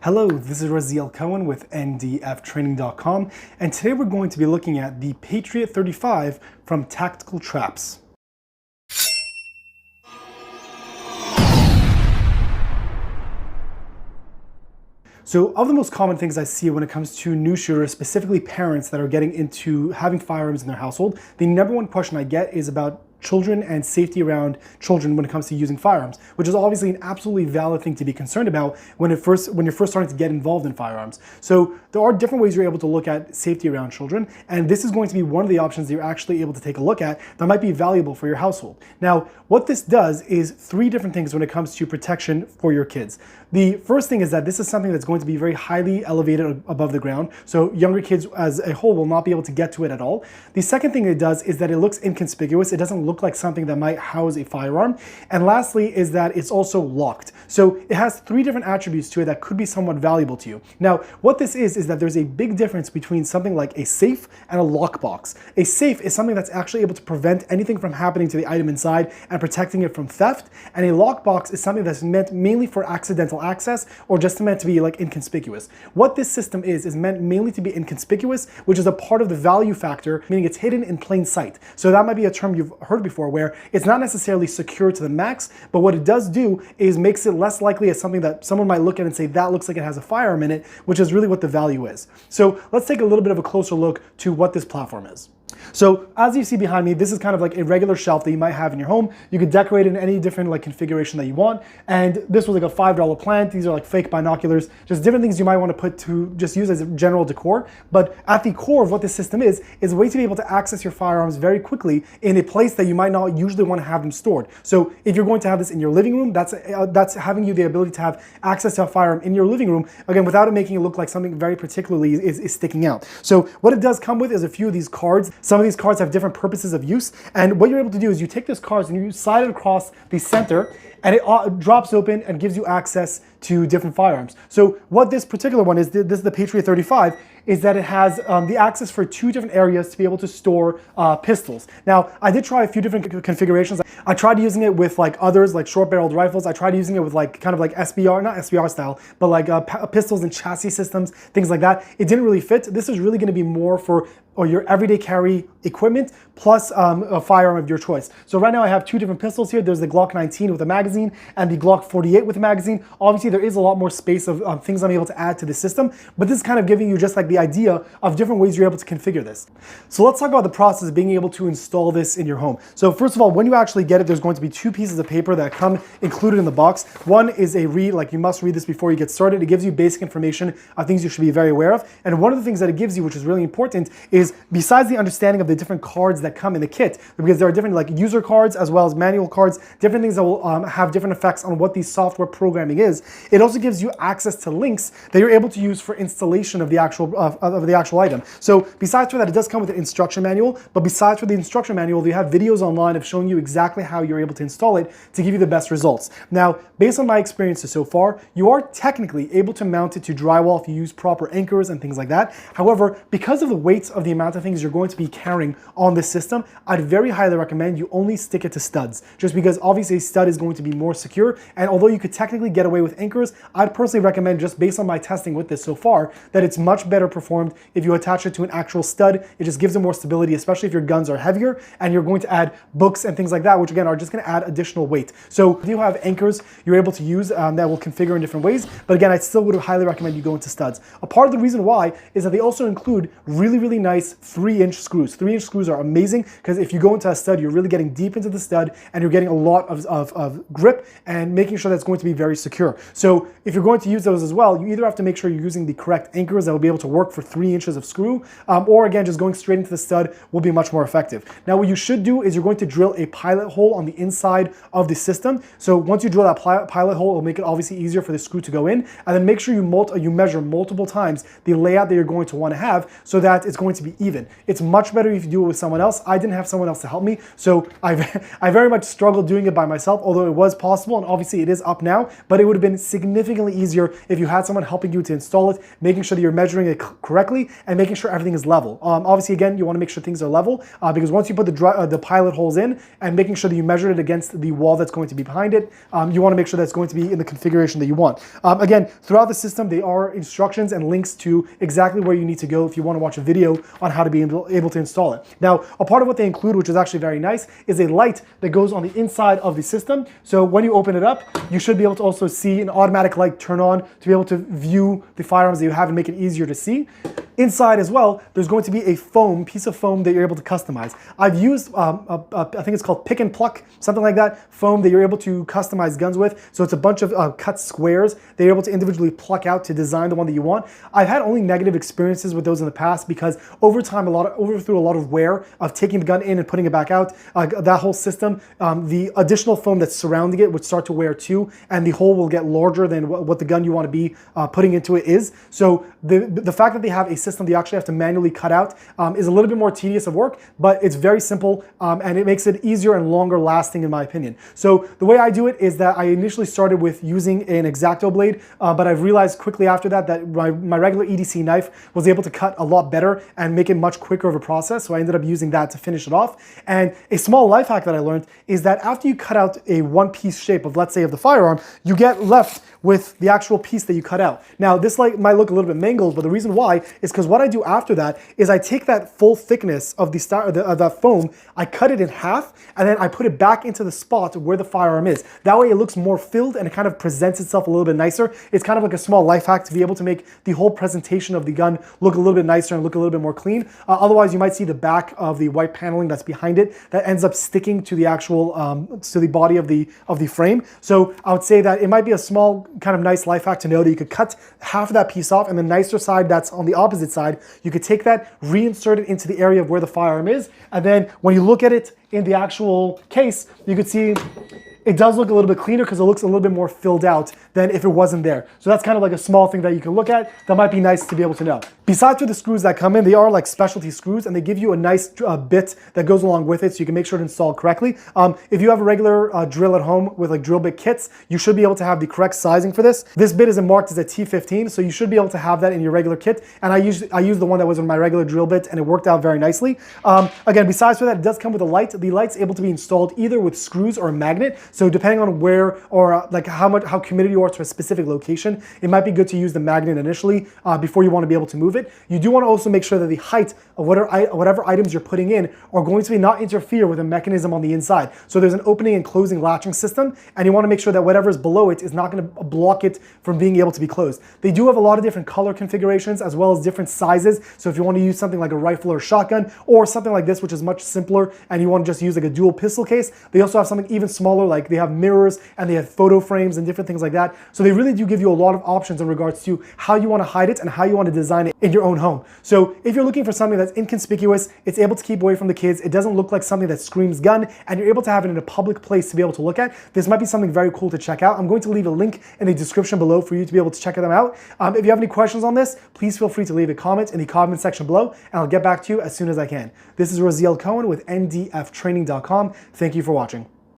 Hello, this is Raziel Cohen with ndftraining.com, and today we're going to be looking at the Patriot 35 from Tactical Traps. So of the most common things I see when it comes to new shooters, specifically parents that are getting into having firearms in their household, the number one question I get is about children and safety around children when it comes to using firearms, which is obviously an absolutely valid thing to be concerned about when you're first starting to get involved in firearms. So there are different ways you're able to look at safety around children, and this is going to be one of the options that you're actually able to take a look at that might be valuable for your household. Now, what this does is three different things when it comes to protection for your kids. The first thing is that this is something that's going to be very highly elevated above the ground, so younger kids as a whole will not be able to get to it at all. The second thing it does is that it looks inconspicuous. It doesn't look like something that might house a firearm. And lastly is that it's also locked. So it has three different attributes to it that could be somewhat valuable to you. Now, what this is that there's a big difference between something like a safe and a lockbox. A safe is something that's actually able to prevent anything from happening to the item inside and protecting it from theft. And a lockbox is something that's meant mainly for accidental access or just meant to be like inconspicuous. What this system is meant mainly to be inconspicuous, which is a part of the value factor, meaning it's hidden in plain sight. So that might be a term you've heard before, where it's not necessarily secure to the max, but what it does do is makes it less likely as something that someone might look at and say that looks like it has a firearm in it, which is really what the value is. So let's take a little bit of a closer look to what this platform is. So as you see behind me, this is kind of like a regular shelf that you might have in your home. You could decorate it in any different like configuration that you want. And this was like a $5 plant. These are like fake binoculars, just different things you might want to put to just use as a general decor. But at the core of what this system is a way to be able to access your firearms very quickly in a place that you might not usually want to have them stored. So if you're going to have this in your living room, that's having you the ability to have access to a firearm in your living room, again, without it making it look like something very particularly is sticking out. So what it does come with is a few of these cards. Some of these cards have different purposes of use, and what you're able to do is you take this card and you slide it across the center, and it drops open and gives you access to different firearms. So what this particular one is, this is the Patriot 35, is that it has the access for two different areas to be able to store pistols. Now, I did try a few different configurations. I tried using it with like others, like short-barreled rifles. I tried using it with like kind of like SBR, not SBR style, but like pistols and chassis systems, things like that. It didn't really fit. This is really going to be more for your everyday carry equipment plus a firearm of your choice. So right now I have two different pistols here. There's the Glock 19 with a magazine and the Glock 48 with a magazine. Obviously there is a lot more space of things I'm able to add to the system, but this is kind of giving you just like the idea of different ways you're able to configure this. So let's talk about the process of being able to install this in your home. So first of all, when you actually get it, there's going to be two pieces of paper that come included in the box. One is a read, like you must read this before you get started. It gives you basic information of things you should be very aware of. And one of the things that it gives you, which is really important, is besides the understanding of the different cards that come in the kit, because there are different like user cards as well as manual cards, different things that will have different effects on what the software programming is. It also gives you access to links that you're able to use for installation of the actual item. So besides for that, it does come with an instruction manual, but besides for the instruction manual, you have videos online of showing you exactly how you're able to install it to give you the best results. Now, based on my experiences so far, you are technically able to mount it to drywall if you use proper anchors and things like that. However, because of the weight of the amount of things you're going to be carrying on this system, I'd very highly recommend you only stick it to studs, just because obviously a stud is going to be more secure. And although you could technically get away with anchors, I'd personally recommend, just based on my testing with this so far, that it's much better performed if you attach it to an actual stud. It just gives it more stability, especially if your guns are heavier and you're going to add books and things like that, which again are just going to add additional weight. So if you have anchors you're able to use that will configure in different ways, but again, I still would highly recommend you go into studs. A part of the reason why is that they also include really nice 3-inch screws. 3-inch screws are amazing because if you go into a stud, you're really getting deep into the stud and you're getting a lot of grip and making sure that's going to be very secure. So if you're going to use those as well, you either have to make sure you're using the correct anchors that will be able to work for 3 inches of screw, or again, just going straight into the stud will be much more effective. Now, what you should do is you're going to drill a pilot hole on the inside of the system. So once you drill that pilot hole, it'll make it obviously easier for the screw to go in, and then make sure you measure multiple times the layout that you're going to want to have so that it's going to be be even. It's much better if you do it with someone else. I didn't have someone else to help me, so I very much struggled doing it by myself, although it was possible, and obviously it is up now, but it would have been significantly easier if you had someone helping you to install it, making sure that you're measuring it correctly and making sure everything is level. Obviously, again, you want to make sure things are level because once you put the pilot holes in and making sure that you measure it against the wall that's going to be behind it, you want to make sure that's going to be in the configuration that you want. Again, throughout the system, there are instructions and links to exactly where you need to go if you want to watch a video on how to be able to install it. Now, a part of what they include, which is actually very nice, is a light that goes on the inside of the system. So when you open it up, you should be able to also see an automatic light turn on to be able to view the firearms that you have and make it easier to see. Inside as well, there's going to be a piece of foam that you're able to customize. I've used, I think it's called pick and pluck, something like that, foam that you're able to customize guns with. So it's a bunch of cut squares that you're able to individually pluck out to design the one that you want. I've had only negative experiences with those in the past because over time, through a lot of wear of taking the gun in and putting it back out, that whole system, the additional foam that's surrounding it would start to wear too, and the hole will get larger than what the gun you want to be putting into it is. So the fact that they have a system that you actually have to manually cut out is a little bit more tedious of work, but it's very simple and it makes it easier and longer lasting in my opinion. So the way I do it is that I initially started with using an X-Acto blade, but I've realized quickly after that my regular EDC knife was able to cut a lot better and make it much quicker of a process, so I ended up using that to finish it off. And a small life hack that I learned is that after you cut out a one-piece shape of, let's say, of the firearm, you get left with the actual piece that you cut out. Now, this might look a little bit mangled, but the reason why is because what I do after that is I take that full thickness of that foam, I cut it in half, and then I put it back into the spot where the firearm is. That way it looks more filled and it kind of presents itself a little bit nicer. It's kind of like a small life hack to be able to make the whole presentation of the gun look a little bit nicer and look a little bit more clean. Otherwise, you might see the back of the white paneling that's behind it that ends up sticking to the actual, to the body of the frame. So I would say that it might be a small kind of nice life hack to know that you could cut half of that piece off, and the nicer side that's on the opposite side, you could take that, reinsert it into the area of where the firearm is, and then when you look at it in the actual case, you could see it does look a little bit cleaner because it looks a little bit more filled out than if it wasn't there. So that's kind of like a small thing that you can look at that might be nice to be able to know. Besides for the screws that come in, they are like specialty screws and they give you a nice bit that goes along with it so you can make sure to install correctly. If you have a regular drill at home with like drill bit kits, you should be able to have the correct sizing for this. This bit is marked as a T15, so you should be able to have that in your regular kit. And I used the one that was in my regular drill bit and it worked out very nicely. Again, besides for that, it does come with a light. The light's able to be installed either with screws or a magnet. So depending on where or like how committed you are to a specific location, it might be good to use the magnet initially before you want to be able to move it. You do want to also make sure that the height of whatever items you're putting in are going to be not interfere with a mechanism on the inside. So there's an opening and closing latching system, and you want to make sure that whatever is below it is not going to block it from being able to be closed. They do have a lot of different color configurations as well as different sizes. So if you want to use something like a rifle or shotgun or something like this, which is much simpler, and you want to just use like a dual pistol case, they also have something even smaller, like they have mirrors and they have photo frames and different things like that. So they really do give you a lot of options in regards to how you want to hide it and how you want to design it in your own home. So if you're looking for something that's inconspicuous, it's able to keep away from the kids, it doesn't look like something that screams gun, and you're able to have it in a public place to be able to look at, this might be something very cool to check out. I'm going to leave a link in the description below for you to be able to check them out. If you have any questions on this, please feel free to leave a comment in the comment section below, and I'll get back to you as soon as I can. This is Raziel Cohen with ndftraining.com. Thank you for watching.